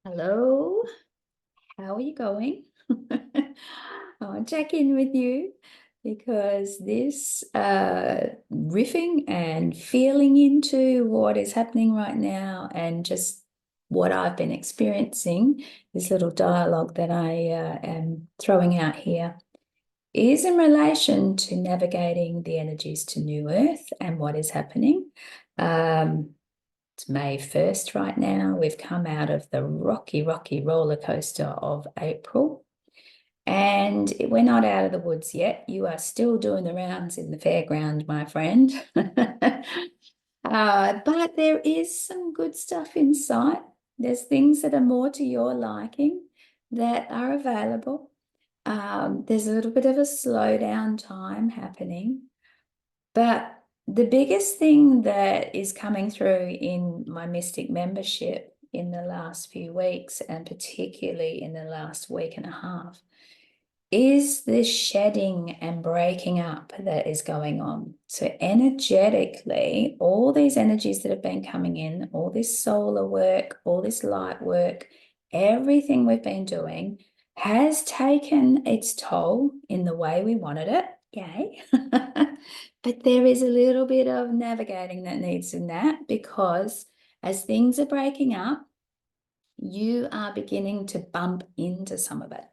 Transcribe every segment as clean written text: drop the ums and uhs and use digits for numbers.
Hello, how are you going? I want to check in with you because this riffing and feeling into what is happening right now and just what I've been experiencing, this little dialogue that I am throwing out here, is in relation to navigating the energies to New Earth and what is happening. It's May 1st right now. We've come out of the rocky roller coaster of April, and we're not out of the woods yet. You are still doing the rounds in the fairground, my friend. But there is some good stuff in sight. There's things that are more to your liking that are available. There's a little bit of a slowdown time happening, but the biggest thing that is coming through in my Mystic membership in the last few weeks, and particularly in the last week and a half, is this shedding and breaking up that is going on. So energetically, all these energies that have been coming in, all this solar work, all this light work, everything we've been doing has taken its toll in the way we wanted it. Yay. But there is a little bit of navigating that needs in that, because as things are breaking up, you are beginning to bump into some of it.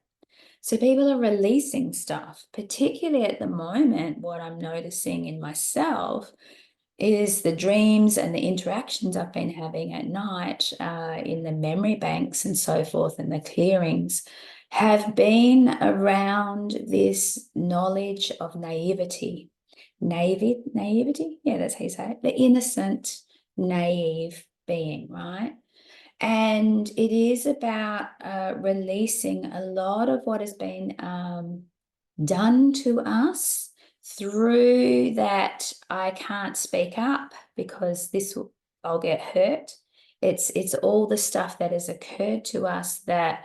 So people are releasing stuff, particularly at the moment. What I'm noticing in myself is the dreams and the interactions I've been having at night in the memory banks and so forth, and the clearings have been around this knowledge of naivety. Naivety? Yeah, that's how you say it. The innocent, naive being, right? And it is about releasing a lot of what has been done to us through that I can't speak up because I'll get hurt. It's all the stuff that has occurred to us that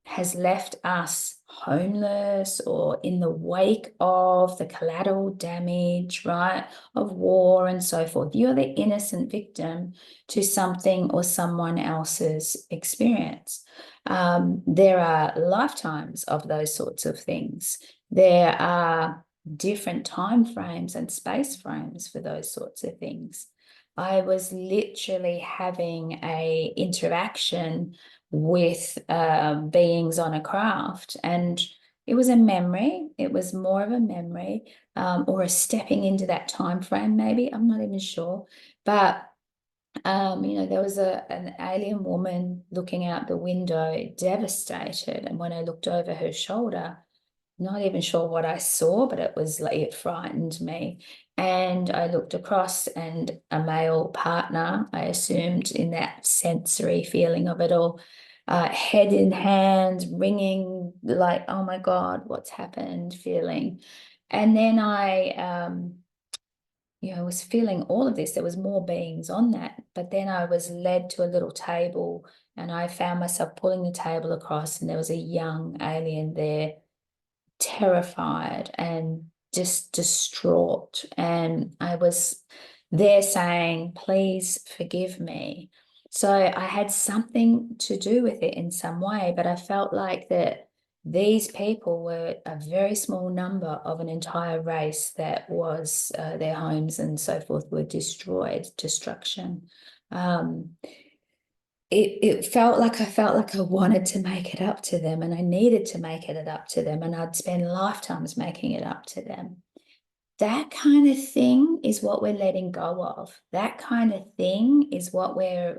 has left us homeless, or in the wake of the collateral damage, right, of war and so forth. You're the innocent victim to something or someone else's experience. There are lifetimes of those sorts of things. There are different time frames and space frames for those sorts of things. I was literally having an interaction with beings on a craft, and it was a memory. It was more of a memory, or a stepping into that time frame, maybe. I'm not even sure. But there was an alien woman looking out the window, devastated. And when I looked over her shoulder, not even sure what I saw, but it was like, it frightened me. And I looked across, and a male partner, I assumed, in that sensory feeling of it all, head in hand, ringing, like, oh my God, what's happened, feeling. And then I was feeling all of this. There was more beings on that, but then I was led to a little table, and I found myself pulling the table across, and there was a young alien there, terrified and just distraught. And I was there saying, please forgive me. So I had something to do with it in some way, but I felt like that these people were a very small number of an entire race that was their homes and so forth were destroyed, destruction. It felt like I wanted to make it up to them, and I needed to make it up to them, and I'd spend lifetimes making it up to them. That kind of thing is what we're letting go of. That kind of thing is what we're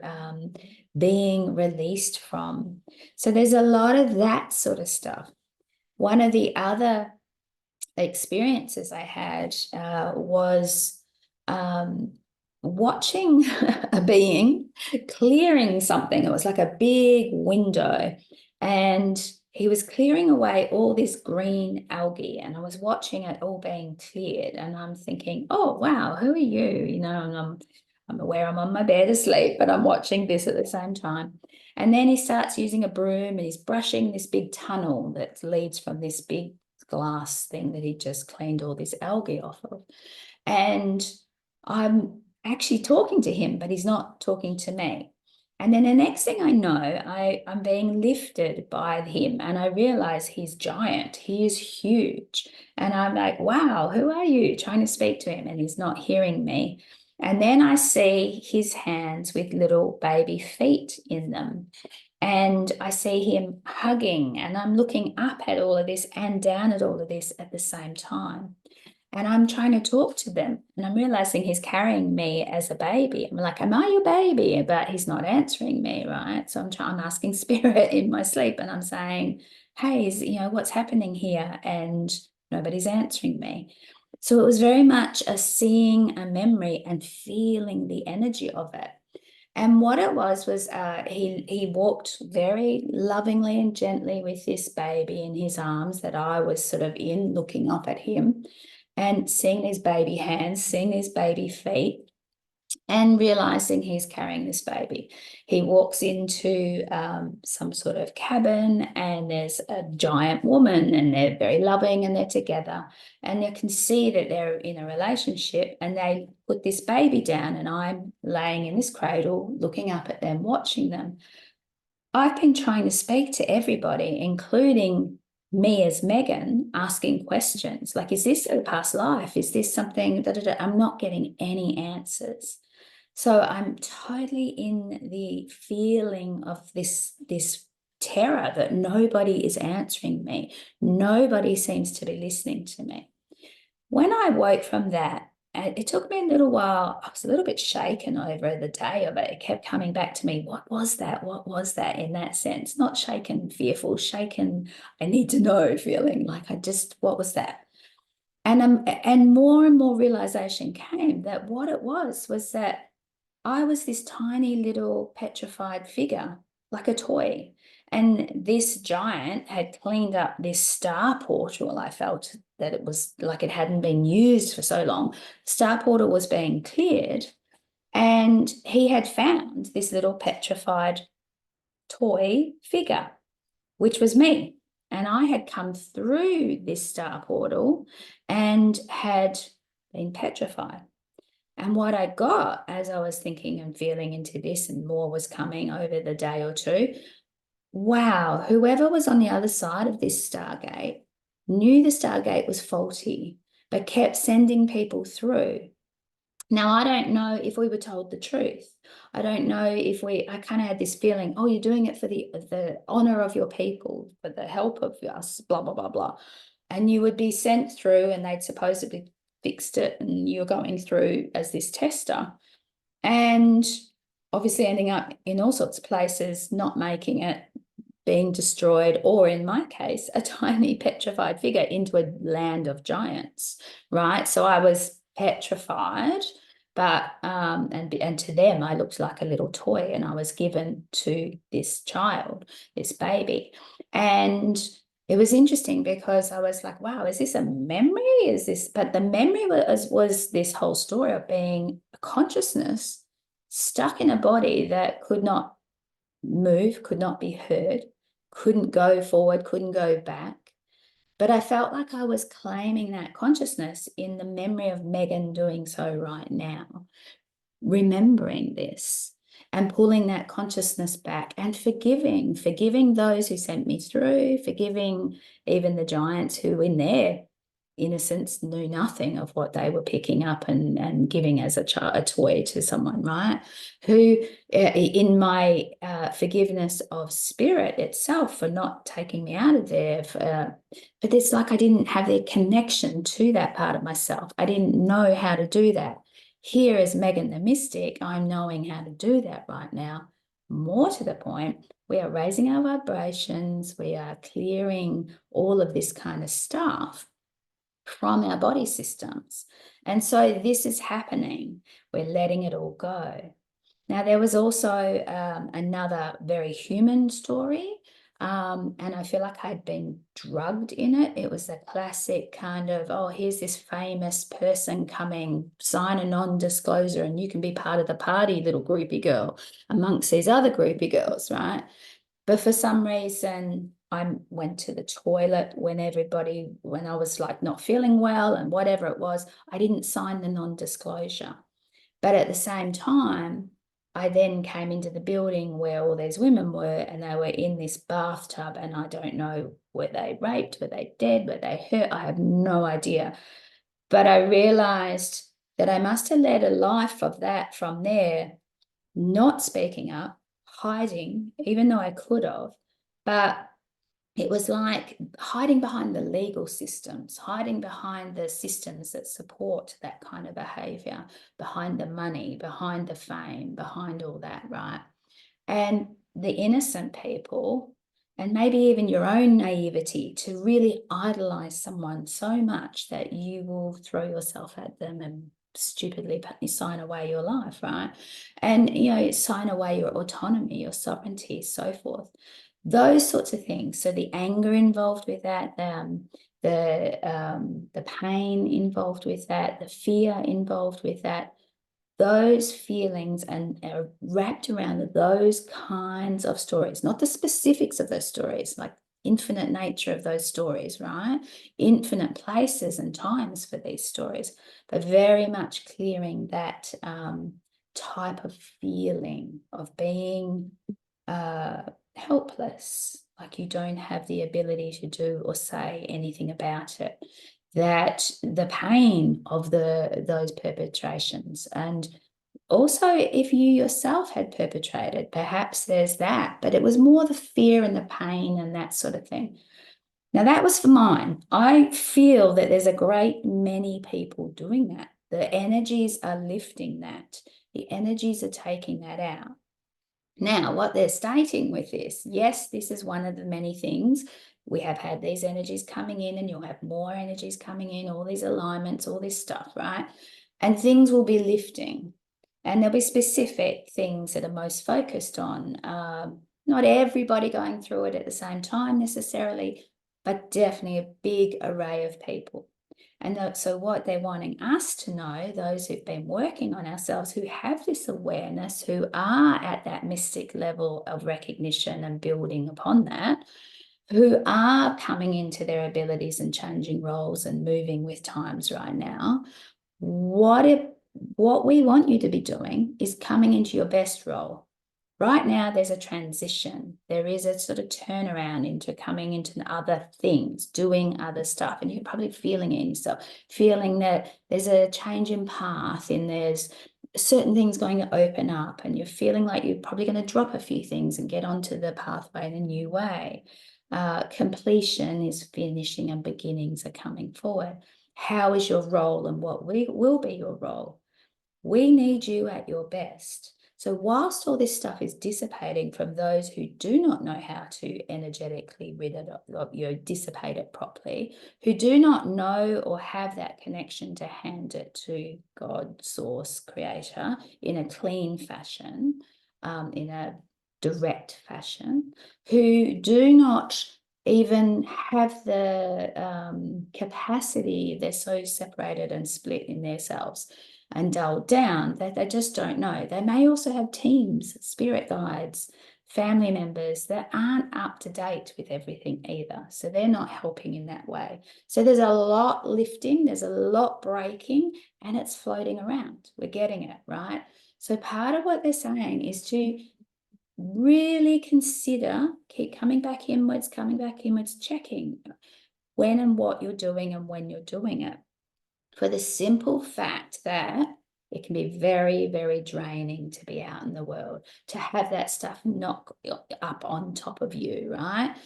being released from. So there's a lot of that sort of stuff. One of the other experiences I had was watching a being clearing something. It was like a big window, and he was clearing away all this green algae, and I was watching it all being cleared, and I'm thinking, oh wow, who are you? And I'm aware I'm on my bed asleep, but I'm watching this at the same time. And then he starts using a broom, and he's brushing this big tunnel that leads from this big glass thing that he just cleaned all this algae off of. And I'm actually talking to him, but he's not talking to me. And then the next thing I know, I'm being lifted by him, and I realize he's giant. He is huge. And I'm like, wow, who are you? Trying to speak to him, and he's not hearing me. And then I see his hands with little baby feet in them. And I see him hugging, and I'm looking up at all of this and down at all of this at the same time. And I'm trying to talk to them, and I'm realizing he's carrying me as a baby. I'm like, am I your baby? But he's not answering me, right? So I'm asking spirit in my sleep, and I'm saying, hey, what's happening here? And nobody's answering me. So it was very much a seeing a memory and feeling the energy of it. And what it was he walked very lovingly and gently with this baby in his arms that I was sort of in, looking up at him and seeing these baby hands, seeing these baby feet, and realizing he's carrying this baby. He walks into some sort of cabin, and there's a giant woman, and they're very loving, and they're together, and you can see that they're in a relationship, and they put this baby down, and I'm laying in this cradle looking up at them, watching them. I've been trying to speak to everybody, including me as Megan, asking questions like, is this a past life? Is this something that I'm not getting any answers? So I'm totally in the feeling of this terror that nobody is answering me. Nobody seems to be listening to me. When I woke from that, it took me a little while. I was a little bit shaken over the day of it. It kept coming back to me. What was that? What was that in that sense? Not shaken, fearful, shaken, I need to know feeling like what was that? And more and more realization came that what it was that I was this tiny little petrified figure, like a toy. And this giant had cleaned up this star portal. I felt that it was like it hadn't been used for so long. Star portal was being cleared, and he had found this little petrified toy figure, which was me. And I had come through this star portal and had been petrified. And what I got as I was thinking and feeling into this, and more was coming over the day or two, wow, whoever was on the other side of this Stargate knew the Stargate was faulty, but kept sending people through. Now, I don't know if we were told the truth. I don't know if I kind of had this feeling, oh, you're doing it for the honor of your people, for the help of us, blah, blah, blah, blah. And you would be sent through, and they'd supposedly fixed it, and you're going through as this tester. And obviously ending up in all sorts of places, not making it, being destroyed, or in my case, a tiny petrified figure into a land of giants, right? So I was petrified, but and to them I looked like a little toy, and I was given to this child, this baby. And it was interesting because I was like, wow, is this a memory? But the memory was this whole story of being a consciousness stuck in a body that could not move, could not be heard, couldn't go forward, couldn't go back. But I felt like I was claiming that consciousness in the memory of Megan doing so right now, remembering this and pulling that consciousness back and forgiving those who sent me through, forgiving even the giants who in their innocence knew nothing of what they were picking up and giving as a toy to someone, right? Who in my forgiveness of spirit itself for not taking me out of there, but it's like I didn't have the connection to that part of myself. I didn't know how to do that. Here as Megan the Mystic, I'm knowing how to do that right now. More to the point, we are raising our vibrations, we are clearing all of this kind of stuff from our body systems. And so this is happening. We're letting it all go. Now, there was also another very human story, and I feel like I'd been drugged in it. It was a classic kind of, oh, here's this famous person coming, sign a non-disclosure, and you can be part of the party, little groupie girl, amongst these other groupie girls, right? But for some reason, I went to the toilet when I was like not feeling well and whatever it was, I didn't sign the non-disclosure. But at the same time, I then came into the building where all these women were, and they were in this bathtub, and I don't know, were they raped, were they dead, were they hurt? I have no idea. But I realized that I must have led a life of that from there, not speaking up, hiding, even though I could have. But it was like hiding behind the legal systems, hiding behind the systems that support that kind of behavior, behind the money, behind the fame, behind all that, right? And the innocent people, and maybe even your own naivety, to really idolize someone so much that you will throw yourself at them and stupidly sign away your life, right? And, you know, sign away your autonomy, your sovereignty, so forth. Those sorts of things. So the anger involved with that, the pain involved with that, the fear involved with that, those feelings and are wrapped around those kinds of stories, not the specifics of those stories, like infinite nature of those stories, right? Infinite places and times for these stories, but very much clearing that type of feeling of being helpless, like you don't have the ability to do or say anything about it, that the pain of those perpetrations. And also, if you yourself had perpetrated, perhaps there's that, but it was more the fear and the pain and that sort of thing. Now, that was for mine. I feel that there's a great many people doing that. The energies are lifting that. The energies are taking that out. Now, what they're stating with this, yes, this is one of the many things. We have had these energies coming in, and you'll have more energies coming in, all these alignments, all this stuff, right? And things will be lifting. And there'll be specific things that are most focused on. Not everybody going through it at the same time necessarily, but definitely a big array of people. And so what they're wanting us to know, those who've been working on ourselves, who have this awareness, who are at that mystic level of recognition and building upon that, who are coming into their abilities and changing roles and moving with times right now, what we want you to be doing is coming into your best role. Right now, there's a transition. There is a sort of turnaround into coming into other things, doing other stuff. And you're probably feeling it in yourself, feeling that there's a change in path and there's certain things going to open up, and you're feeling like you're probably going to drop a few things and get onto the pathway in a new way. Completion is finishing and beginnings are coming forward. How is your role, and what will be your role? We need you at your best. So whilst all this stuff is dissipating from those who do not know how to energetically rid it of, dissipate it properly, who do not know or have that connection to hand it to God, source, creator, in a clean fashion, in a direct fashion, who do not even have the capacity, they're so separated and split in themselves and dulled down that they just don't know. They may also have teams, spirit guides, family members that aren't up to date with everything either. So they're not helping in that way. So there's a lot lifting, there's a lot breaking, and it's floating around. We're getting it, right? So part of what they're saying is to really consider, keep coming back inwards, checking when and what you're doing and when you're doing it. For the simple fact that it can be very, very draining to be out in the world, to have that stuff knock up on top of you, right?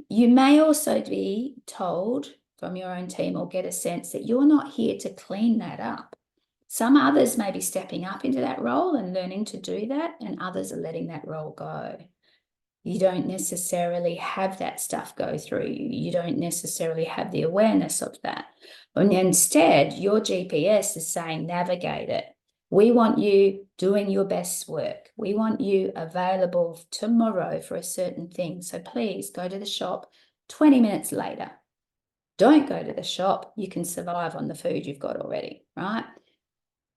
You may also be told from your own team or get a sense that you're not here to clean that up. Some others may be stepping up into that role and learning to do that, and others are letting that role go. You don't necessarily have that stuff go through you. You don't necessarily have the awareness of that. And instead, your GPS is saying, navigate it. We want you doing your best work. We want you available tomorrow for a certain thing. So please go to the shop 20 minutes later. Don't go to the shop. You can survive on the food you've got already, right?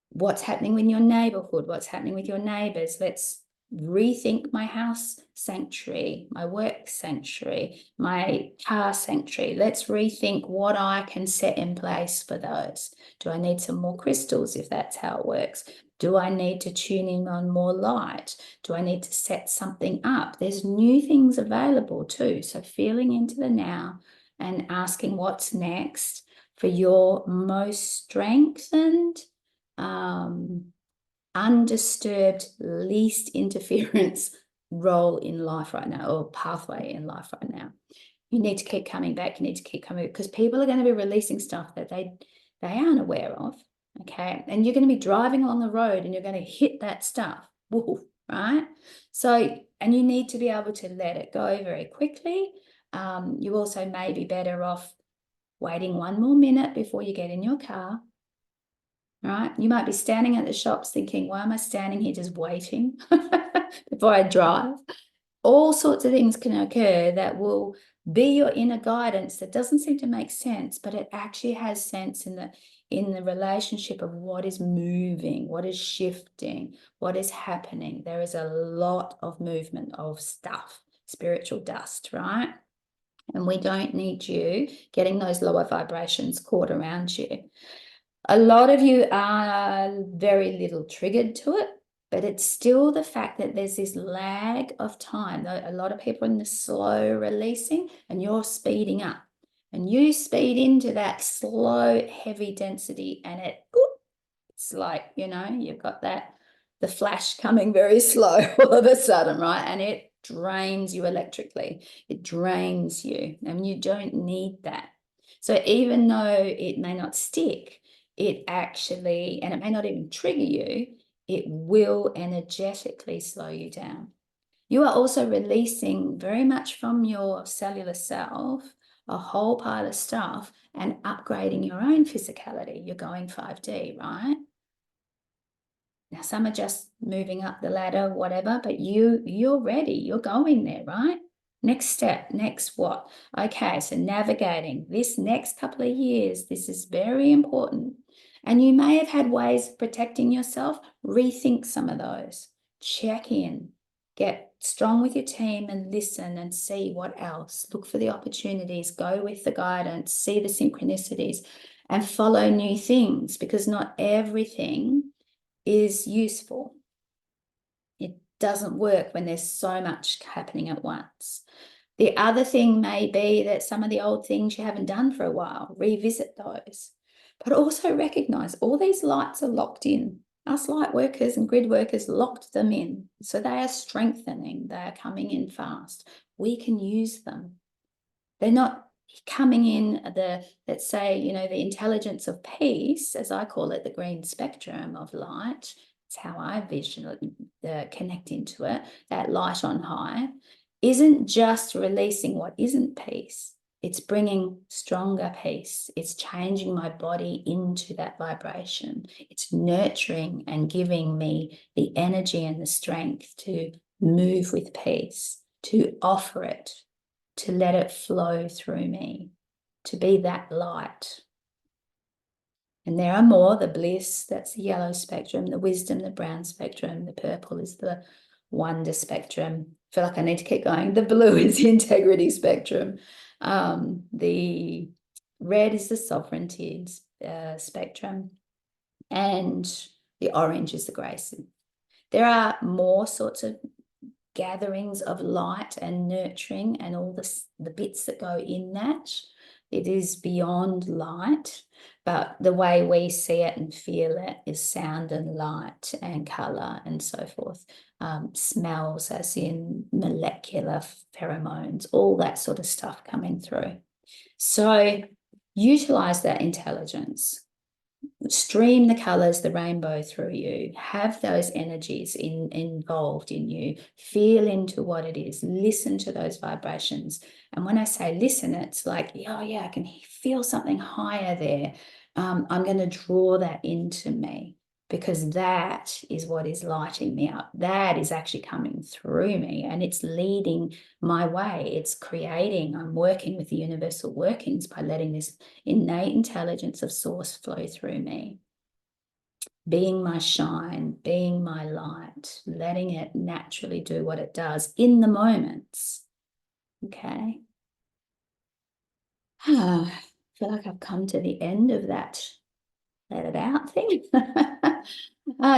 What's happening in your neighborhood? What's happening with your neighbors? Let's rethink my house sanctuary, my work sanctuary, my car sanctuary. Let's rethink what I can set in place for those. Do I need some more crystals if that's how it works? Do I need to tune in on more light? Do I need to set something up? There's new things available too. So feeling into the now and asking what's next for your most strengthened, undisturbed, least interference role in life right now, or pathway in life right now. You need to keep coming back. You need to keep coming, because people are going to be releasing stuff that they aren't aware of. Okay. And you're going to be driving along the road and you're going to hit that stuff. Woo, right? So, and you need to be able to let it go very quickly. You also may be better off waiting 1 more minute before you get in your car. Right? You might be standing at the shops thinking, why am I standing here just waiting before I drive? All sorts of things can occur that will be your inner guidance that doesn't seem to make sense, but it actually has sense in the relationship of what is moving, what is shifting, what is happening. There is a lot of movement of stuff, spiritual dust, right? And we don't need you getting those lower vibrations caught around you. A lot of you are very little triggered to it, but it's still the fact that there's this lag of time. A lot of people are in the slow releasing and you're speeding up. And you speed into that slow, heavy density, and it's like, you've got the flash coming very slow all of a sudden, right? And it drains you electrically. It drains you, and you don't need that. So even though it may not stick, it actually, and it may not even trigger you, it will energetically slow you down. You are also releasing very much from your cellular self a whole pile of stuff and upgrading your own physicality. You're going 5D, right? Now, some are just moving up the ladder, whatever, but you're ready. You're going there, right? Next step, next what? Okay, so navigating this next couple of years, this is very important. And you may have had ways of protecting yourself. Rethink some of those. Check in. Get strong with your team and listen and see what else. Look for the opportunities. Go with the guidance. See the synchronicities and follow new things, because not everything is useful. It doesn't work when there's so much happening at once. The other thing may be that some of the old things you haven't done for a while, revisit those. But also recognize all these lights are locked in. Us light workers and grid workers locked them in. So they are strengthening, they are coming in fast. We can use them. They're not coming in let's say, the intelligence of peace, as I call it, the green spectrum of light. It's how I visually connect into it. That light on high isn't just releasing what isn't peace. It's bringing stronger peace. It's changing my body into that vibration. It's nurturing and giving me the energy and the strength to move with peace, to offer it, to let it flow through me, to be that light. And there are more: the bliss, that's the yellow spectrum, the wisdom, the brown spectrum, the purple is the wonder spectrum. I feel like I need to keep going. The blue is the integrity spectrum. The red is the sovereignty spectrum. And the orange is the grace. There are more sorts of gatherings of light and nurturing and all the bits that go in that. It is beyond light, but the way we see it and feel it is sound and light and color and so forth. Smells, as in molecular pheromones, all that sort of stuff coming through. So utilize that intelligence. Stream the colors, the rainbow through you. Have those energies involved in you. Feel into what it is. Listen to those vibrations. And when I say listen, it's like, oh yeah, I can feel something higher there. I'm going to draw that into me, because that is what is lighting me up. That is actually coming through me, and it's leading my way. It's creating. I'm working with the universal workings by letting this innate intelligence of source flow through me. Being my shine, being my light, letting it naturally do what it does in the moments. Okay. I feel like I've come to the end of that let it out thing.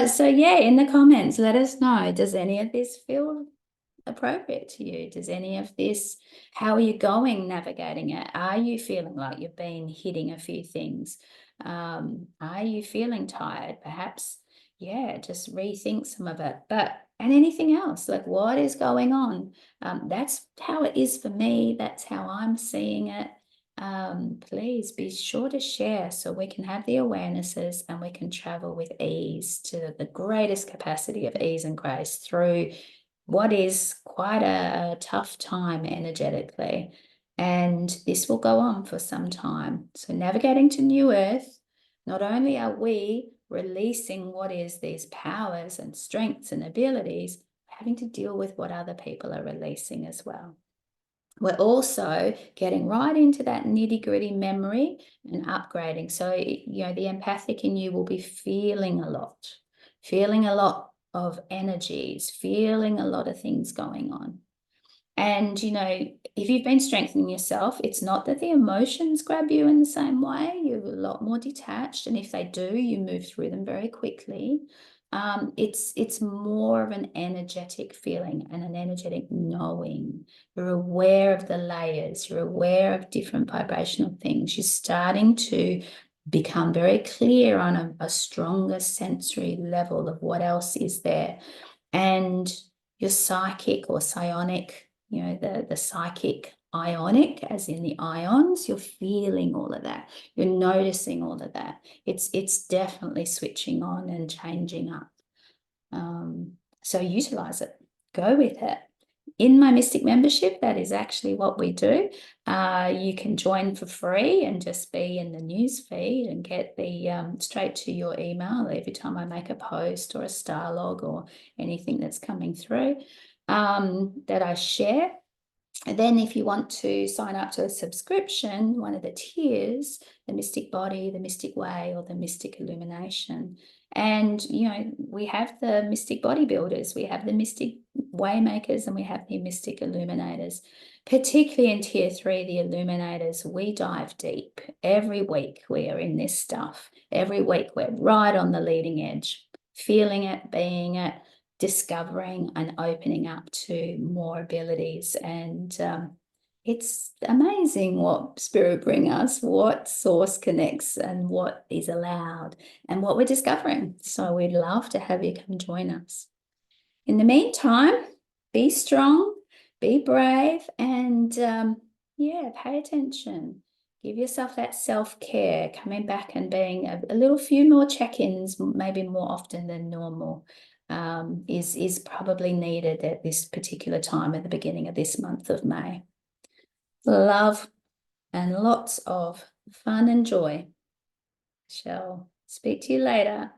So yeah, in the comments, let us know, does any of this feel appropriate to you? Does any of this, how are you going navigating it? Are you feeling like you've been hitting a few things? Are you feeling tired? Perhaps, yeah, just rethink some of it. And anything else, like what is going on? That's how it is for me. That's how I'm seeing it. Please be sure to share so we can have the awarenesses and we can travel with ease to the greatest capacity of ease and grace through what is quite a tough time energetically. And this will go on for some time. So navigating to New Earth, not only are we releasing what is these powers and strengths and abilities, we're having to deal with what other people are releasing as well. We're also getting right into that nitty-gritty memory and upgrading. So, the empathic in you will be feeling a lot of energies, feeling a lot of things going on. And, if you've been strengthening yourself, it's not that the emotions grab you in the same way. You're a lot more detached. And if they do, you move through them very quickly. It's more of an energetic feeling and an energetic knowing. You're aware of the layers. You're aware of different vibrational things. You're starting to become very clear on a stronger sensory level of what else is there. And your psychic or psionic, the psychic ionic, as in the ions, you're feeling all of that. You're noticing all of that. It's definitely switching on and changing up. So utilize it. Go with it. In my Mystic membership, that is actually what we do. You can join for free and just be in the news feed and get the straight to your email every time I make a post or a star log or anything that's coming through that I share. And then if you want to sign up to a subscription, one of the tiers, the Mystic Body, the Mystic Way, or the Mystic Illumination. And, we have the Mystic Bodybuilders, we have the Mystic Waymakers, and we have the Mystic Illuminators. Particularly in tier 3, the Illuminators, we dive deep. Every week we are in this stuff. Every week we're right on the leading edge, feeling it, being it, discovering and opening up to more abilities. And it's amazing what spirit bring us, what source connects, and what is allowed, and what we're discovering. So we'd love to have you come join us. In the meantime, be strong, be brave, and pay attention. Give yourself that self-care, coming back and being a little few more check-ins, maybe more often than normal. Is probably needed at this particular time at the beginning of this month of May. Love and lots of fun and joy. Shall speak to you later.